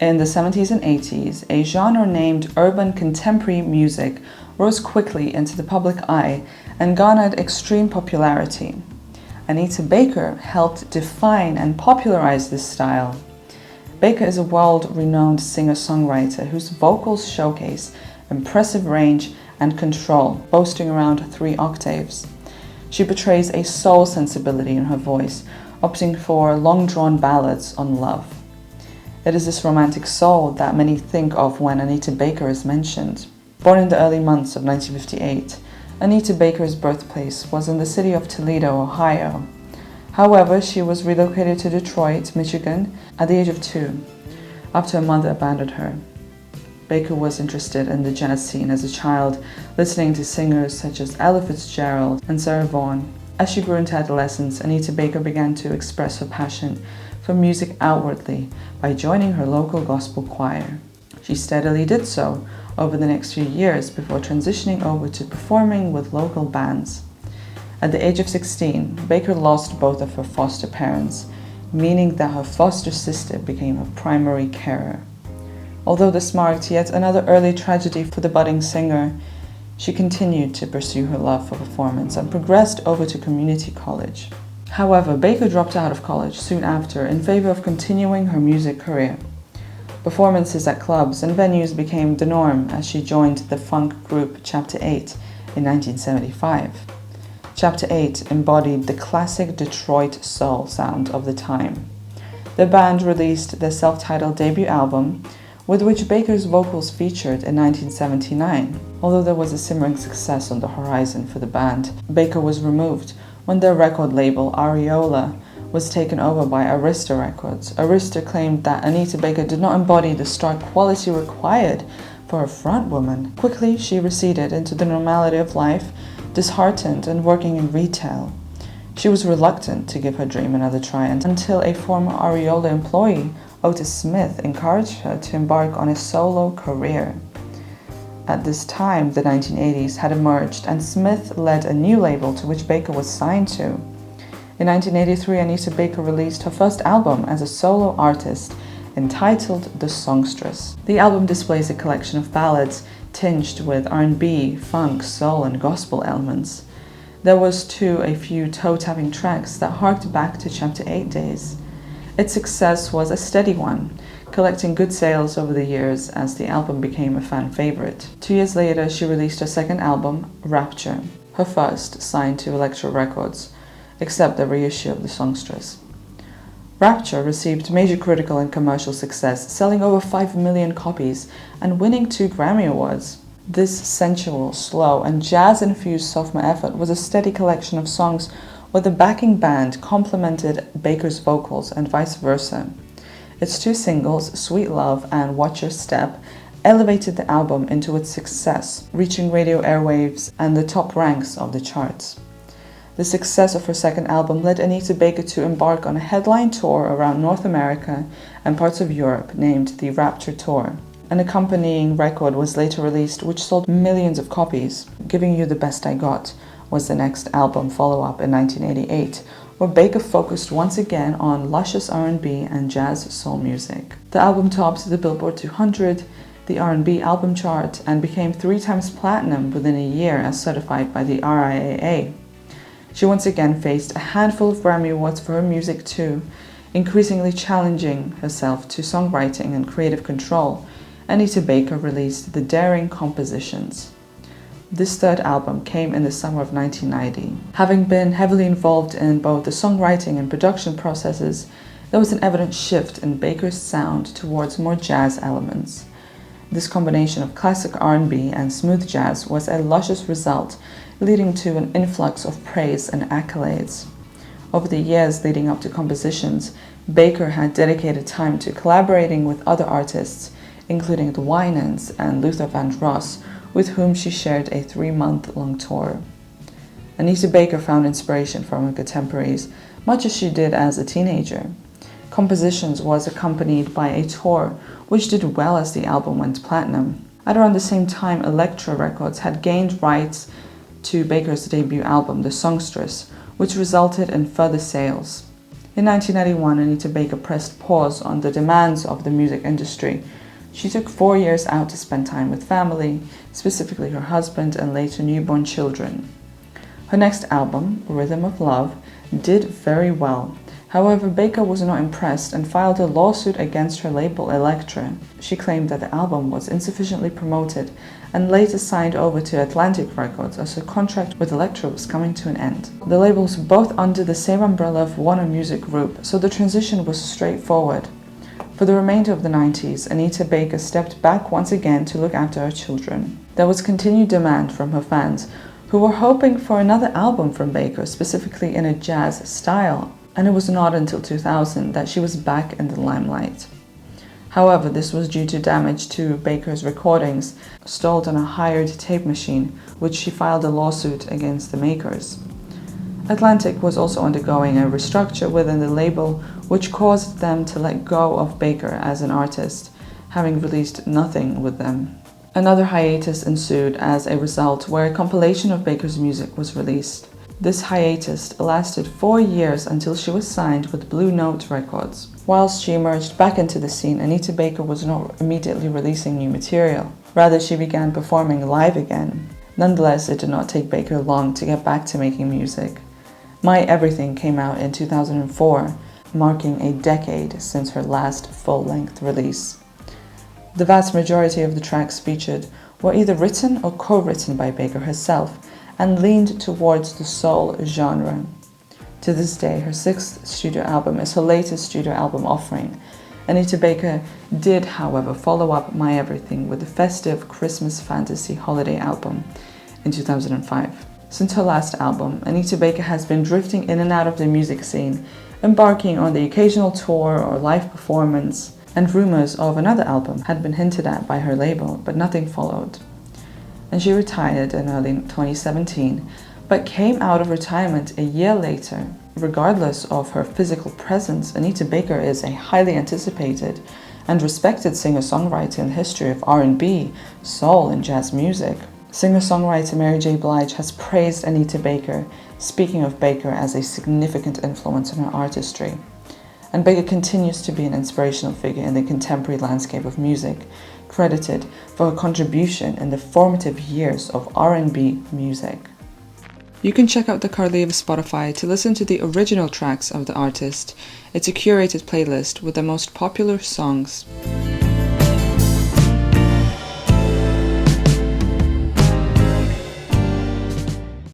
In the 70s and 80s, a genre named urban contemporary music rose quickly into the public eye and garnered extreme popularity. Anita Baker helped define and popularize this style. Baker is a world-renowned singer-songwriter whose vocals showcase impressive range and control, boasting around 3 octaves. She portrays a soul sensibility in her voice, opting for long-drawn ballads on love. It is this romantic soul that many think of when Anita Baker is mentioned. Born in the early months of 1958, Anita Baker's birthplace was in the city of Toledo, Ohio. However, she was relocated to Detroit, Michigan at the age of 2, after her mother abandoned her. Baker was interested in the jazz scene as a child, listening to singers such as Ella Fitzgerald and Sarah Vaughan. As she grew into adolescence, Anita Baker began to express her passion for music outwardly by joining her local gospel choir. She steadily did so over the next few years before transitioning over to performing with local bands. At the age of 16, Baker lost both of her foster parents, meaning that her foster sister became her primary carer. Although this marked yet another early tragedy for the budding singer, she continued to pursue her love for performance and progressed over to community college. However, Baker dropped out of college soon after in favor of continuing her music career. Performances at clubs and venues became the norm as she joined the funk group Chapter 8 in 1975. Chapter 8 embodied the classic Detroit soul sound of the time. The band released their self-titled debut album, with which Baker's vocals featured in 1979. Although there was a simmering success on the horizon for the band, Baker was removed when their record label, Ariola, was taken over by Arista Records. Arista claimed that Anita Baker did not embody the star quality required for a frontwoman. Quickly, she receded into the normality of life, disheartened and working in retail. She was reluctant to give her dream another try until a former Ariola employee, Otis Smith, encouraged her to embark on a solo career. At this time, the 1980s had emerged and Smith led a new label to which Baker was signed to. In 1983, Anita Baker released her first album as a solo artist, entitled The Songstress. The album displays a collection of ballads tinged with R&B, funk, soul, and gospel elements. There was too a few toe-tapping tracks that harked back to Chapter 8 days. Its success was a steady one, collecting good sales over the years as the album became a fan favorite. 2 years later, she released her second album, Rapture, her first signed to Elektra Records, except the reissue of The Songstress. Rapture received major critical and commercial success, selling over 5 million copies and winning 2 Grammy Awards. This sensual, slow, and jazz-infused sophomore effort was a steady collection of songs where the backing band complemented Baker's vocals and vice versa. Its 2 singles, Sweet Love and Watch Your Step, elevated the album into its success, reaching radio airwaves and the top ranks of the charts. The success of her second album led Anita Baker to embark on a headline tour around North America and parts of Europe named the Rapture Tour. An accompanying record was later released which sold millions of copies. Giving You the Best I Got was the next album follow-up in 1988, where Baker focused once again on luscious R&B and jazz soul music. The album topped the Billboard 200, the R&B album chart, and became 3 times platinum within a year as certified by the RIAA. She once again faced a handful of Grammy Awards for her music too, increasingly challenging herself to songwriting and creative control. Anita Baker released the Daring Compositions. This third album came in the summer of 1990. Having been heavily involved in both the songwriting and production processes, there was an evident shift in Baker's sound towards more jazz elements. This combination of classic R&B and smooth jazz was a luscious result, leading to an influx of praise and accolades. Over the years leading up to Compositions, Baker had dedicated time to collaborating with other artists, including the Winans and Luther Vandross, with whom she shared a 3-month-long tour. Anita Baker found inspiration from her contemporaries, much as she did as a teenager. Compositions was accompanied by a tour which did well as the album went platinum. At around the same time, Elektra Records had gained rights to Baker's debut album, The Songstress, which resulted in further sales. In 1991, Anita Baker pressed pause on the demands of the music industry. She took 4 years out to spend time with family, specifically her husband and later newborn children. Her next album, Rhythm of Love, did very well. However, Baker was not impressed and filed a lawsuit against her label Elektra. She claimed that the album was insufficiently promoted and later signed over to Atlantic Records as her contract with Elektra was coming to an end. The labels were both under the same umbrella of Warner Music Group, so the transition was straightforward. For the remainder of the 90s, Anita Baker stepped back once again to look after her children. There was continued demand from her fans, who were hoping for another album from Baker, specifically in a jazz style, and it was not until 2000 that she was back in the limelight. However, this was due to damage to Baker's recordings, stolen on a hired tape machine, which she filed a lawsuit against the makers. Atlantic was also undergoing a restructure within the label, which caused them to let go of Baker as an artist, having released nothing with them. Another hiatus ensued as a result, where a compilation of Baker's music was released. This hiatus lasted 4 years until she was signed with Blue Note Records. Whilst she emerged back into the scene, Anita Baker was not immediately releasing new material. Rather, she began performing live again. Nonetheless, it did not take Baker long to get back to making music. My Everything came out in 2004, marking a decade since her last full-length release. The vast majority of the tracks featured were either written or co-written by Baker herself and leaned towards the soul genre. To this day, her 6th studio album is her latest studio album offering. Anita Baker did, however, follow up My Everything with the festive Christmas fantasy holiday album in 2005. Since her last album, Anita Baker has been drifting in and out of the music scene, embarking on the occasional tour or live performance, and rumors of another album had been hinted at by her label, but nothing followed. And she retired in early 2017, but came out of retirement a year later. Regardless of her physical presence, Anita Baker is a highly anticipated and respected singer-songwriter in the history of R&B, soul, and jazz music. Singer-songwriter Mary J. Blige has praised Anita Baker, speaking of Baker as a significant influence on her artistry. And Baker continues to be an inspirational figure in the contemporary landscape of music, credited for her contribution in the formative years of R&B music. You can check out the Carly Spotify to listen to the original tracks of the artist. It's a curated playlist with the most popular songs.